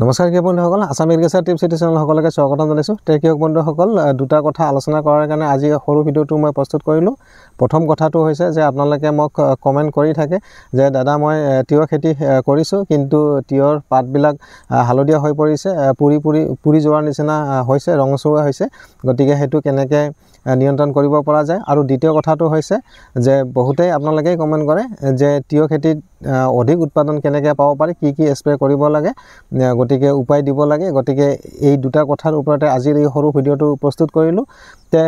নমস্কাৰ কৃষক বন্ধুসকল, Assam agriculture tips YouTube channel সকলোকে স্বাগতম জনাইছোঁ। কৃষক বন্ধুসকল, দুটা কথা আলোচনা কৰাৰ কাৰণে আজি সৰু ভিডিঅ'টো মই প্ৰস্তুত কৰিলোঁ। প্ৰথম কথাটো হৈছে যে আপোনালোকে মোক কমেণ্ট কৰি থাকে যে দাদা মই তিয়ঁহ খেতি কৰিছোঁ, কিন্তু তিয়ঁহৰ পাতবিলাক হালধীয়া হৈ পৰিছে, পুৰি যোৱাৰ নিচিনা হৈছে, ৰঙচুৱা হৈছে। গতিকে সেইটো কেনেকৈ নিয়ন্ত্ৰণ কৰিব পৰা যায়। আৰু দ্বিতীয় কথাটো হৈছে যে বহুতেই আপোনালোকেই কমেণ্ট কৰে যে তিয়ঁহ খেতিত অধিক উৎপাদন কেনেকৈ পাব পাৰি, কি স্প্ৰে কৰিব লাগে, গতিকে উপায় দিব লাগে। গতিকে এই দুটা কথাৰ ওপৰতে আজিৰ এই সৰু ভিডিঅ'টো প্ৰস্তুত কৰিলোঁ। তে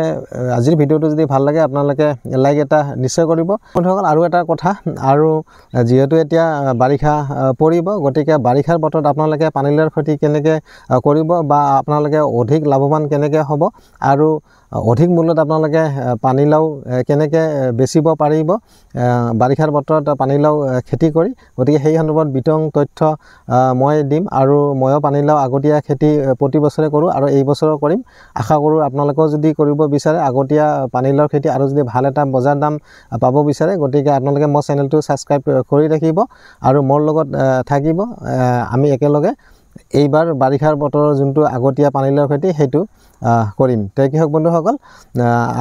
আজিৰ ভিডিঅ'টো যদি ভাল লাগে আপোনালোকে লাইক এটা নিশ্চয় কৰিব। বন্ধুসকল, আৰু এটা কথা, আৰু যিহেতু এতিয়া বাৰিষা পৰিব, গতিকে বাৰিষাৰ বতৰত আপোনালোকে পানীলাওৰ খেতি কেনেকৈ কৰিব বা আপোনালোকে অধিক লাভৱান কেনেকৈ হ'ব আৰু অধিক মূল্যত আপোনালোকে পানীলাও কেনেকৈ বেচিব পাৰিব বাৰিষাৰ বতৰত পানীলাও খেতি কৰি। গতিকে সেই সন্দৰ্ভত বিতং তথ্য মই দিম। আৰু ময়ো পানীলাও আগতীয়া খেতি প্ৰতি বছৰে কৰোঁ আৰু এই বছৰো কৰিম। আশা কৰোঁ আপোনালোকেও যদি কৰিব বিচাৰে আগতীয়া পানীলাওৰ খেতি আৰু যদি ভাল এটা বজাৰ দাম পাব বিচাৰে, গতিকে আপোনালোকে মোৰ চেনেলটো ছাবস্ক্ৰাইব কৰি ৰাখিব আৰু মোৰ লগত থাকিব। আমি একেলগে এইবাৰ বাৰিষাৰ বতৰৰ যোনটো আগতীয়া পানীলাওৰ খেতি সেইটো কৰিম। তে কৃষক বন্ধুসকল,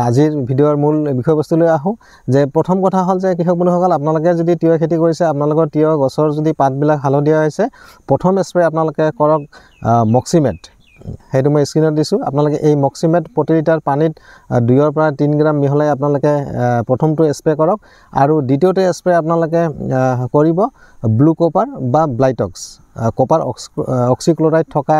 আজিৰ ভিডিঅ'ৰ মূল বিষয়বস্তুলৈ আহোঁ। যে প্ৰথম কথা হ'ল যে কৃষক বন্ধুসকল, আপোনালোকে যদি তিয়ঁহ খেতি কৰিছে, আপোনালোকৰ তিয়ঁহ গছৰ যদি পাতবিলাক হালধীয়া হৈছে, প্ৰথম স্প্ৰে আপোনালোকে কৰক মক্সিমেট। সেইটো মই স্ক্ৰীণত দিছোঁ। আপোনালোকে এই মক্সিমেট প্ৰতি লিটাৰ পানীত 2 পৰা 3 গ্ৰাম মিহলাই আপোনালোকে প্ৰথমটো স্প্ৰে কৰক। আৰু দ্বিতীয়টো স্প্ৰে আপোনালোকে কৰিব ব্লু কপাৰ বা ব্লাইটক্স। কপাৰ অক্সিক্লৰাইড থকা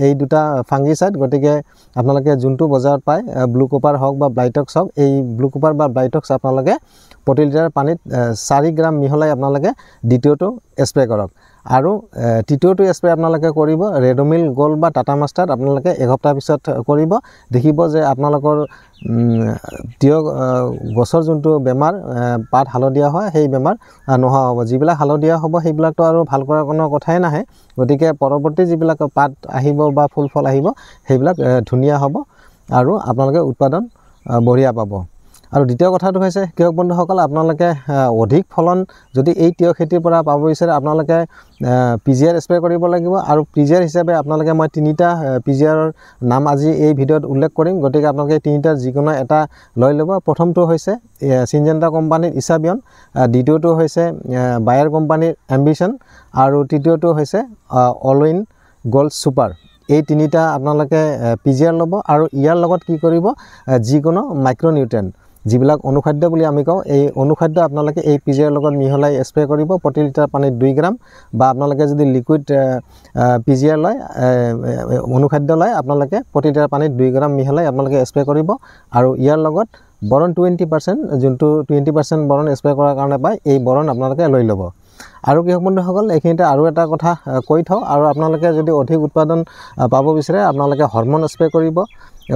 এই দুটা ফাংগিচাইড। গতিকে আপোনালোকে যোনটো বজাৰত পায়, ব্লু কপাৰ হওক বা ব্লাইটক্স হওক, এই ব্লু কপাৰ বা ব্লাইটক্স আপোনালোকে প্ৰতি লিটাৰ পানীত 4 গ্ৰাম মিহলাই আপোনালোকে দ্বিতীয়টো স্প্ৰে কৰক। আৰু তৃতীয়টো স্প্ৰে আপোনালোকে কৰিব ৰেডমিল গ'ল্ড বা টাটা মাষ্টাৰ্ড। আপোনালোকে এসপ্তাহ পিছত কৰিব, দেখিব যে আপোনালোকৰ তিয়ঁহ গছৰ যোনটো বেমাৰ, পাত হালধীয়া হয়, সেই বেমাৰ নোহোৱা হ'ব। যিবিলাক হালধীয়া হ'ব সেইবিলাকতো আৰু ভাল কৰাৰ কোনো কথাই নাহে। গতিকে পৰৱৰ্তী যিবিলাক পাত আহিব বা ফুল ফল আহিব সেইবিলাক ধুনীয়া হ'ব আৰু আপোনালোকে উৎপাদন বঢ়িয়া পাব। আৰু দ্বিতীয় কথাটো হৈছে কৃষক বন্ধুসকল, আপোনালোকে অধিক ফলন যদি এই তিয়ঁহ খেতিৰ পৰা পাব বিচাৰে, আপোনালোকে PGR স্প্ৰে কৰিব লাগিব। আৰু PGR হিচাপে আপোনালোকে মই 3টা PGRৰ নাম আজি এই ভিডিঅ'ত উল্লেখ কৰিম। গতিকে আপোনালোকে 3টাৰ যিকোনো এটা লৈ ল'ব। প্ৰথমটো হৈছে চিনজেণ্টা কোম্পানীৰ ইছাবিয়ন, দ্বিতীয়টো হৈছে বায়াৰ কোম্পানীৰ এম্বিশ্যন, আৰু তৃতীয়টো হৈছে অলউইন গ'ল্ড ছুপাৰ। এই 3টা আপোনালোকে PGR ল'ব। আৰু ইয়াৰ লগত কি কৰিব, যিকোনো মাইক্ৰ'নিউট্ৰেণ্ট যিবিলাক অনুখাদ্য বুলি আমি কওঁ, এই অনুখাদ্য আপোনালোকে এই PGR লগত মিহলাই স্প্ৰে কৰিব প্ৰতি লিটাৰ পানীত 2 গ্ৰাম। বা আপোনালোকে যদি লিকুইড PGR লয়, অনুখাদ্য লয়, আপোনালোকে প্ৰতি লিটাৰ পানীত 2 গ্ৰাম মিহলাই আপোনালোকে স্প্ৰে কৰিব। আৰু ইয়াৰ লগত বৰণ 20%, যোনটো 20% বৰণ স্প্ৰে কৰাৰ কাৰণে পায়, এই বৰণ আপোনালোকে লৈ ল'ব। আৰু কৃষক বন্ধুসকল, এইখিনিতে আৰু এটা কথা কৈ থওঁ, আৰু আপোনালোকে যদি অধিক উৎপাদন পাব বিচাৰে আপোনালোকে হৰম'ন স্প্ৰে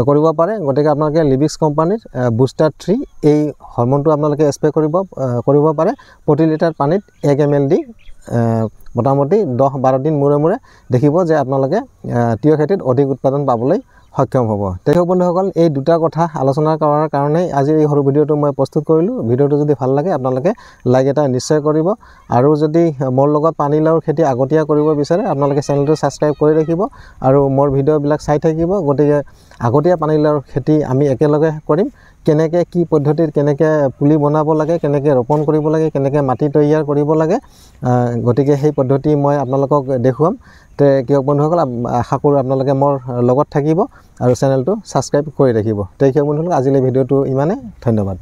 কৰিব পাৰে। গতিকে আপোনালোকে লিবিক্স কোম্পানীৰ বুষ্টাৰ 3 এই হৰম'নটো আপোনালোকে স্প্ৰে কৰিব পাৰে প্ৰতি লিটাৰ পানীত 1 ml দি মোটামুটি 10-12 দিন মূৰে মূৰে। দেখিব যে আপোনালোকে তিয়ঁহ খেতিত অধিক উৎপাদন পাবলৈ সক্ষম হ'ব। কৃষক বন্ধুসকল, এই দুটা কথা আলোচনা কৰাৰ কাৰণেই আজি এই সৰু ভিডিঅ'টো মই প্ৰস্তুত কৰিলোঁ। ভিডিঅ'টো যদি ভাল লাগে আপোনালোকে লাইক এটা নিশ্চয় কৰিব। আৰু যদি মোৰ লগত পানীলাওৰ খেতি আগতীয়া কৰিব বিচাৰে আপোনালোকে চেনেলটো ছাবস্ক্ৰাইব কৰি ৰাখিব আৰু মোৰ ভিডিঅ'বিলাক চাই থাকিব। গতিকে আগতীয়া পানীলাওৰ খেতি আমি একেলগে কৰিম। কেনেকৈ কি পদ্ধতিত কেনেকৈ পুলি বনাব লাগে, কেনেকৈ ৰোপণ কৰিব লাগে, কেনেকৈ মাটি তৈয়াৰ কৰিব লাগে, গতিকে সেই পদ্ধতি মই আপোনালোকক দেখুৱাম। তে কৃষক বন্ধুসকল, আশা কৰোঁ আপোনালোকে মোৰ লগত থাকিব আৰু চেনেলটো ছাবস্ক্ৰাইব কৰি ৰাখিব। তে কৃষক বন্ধুসকল, আজিলৈ ভিডিঅ'টো ইমানেই। ধন্যবাদ।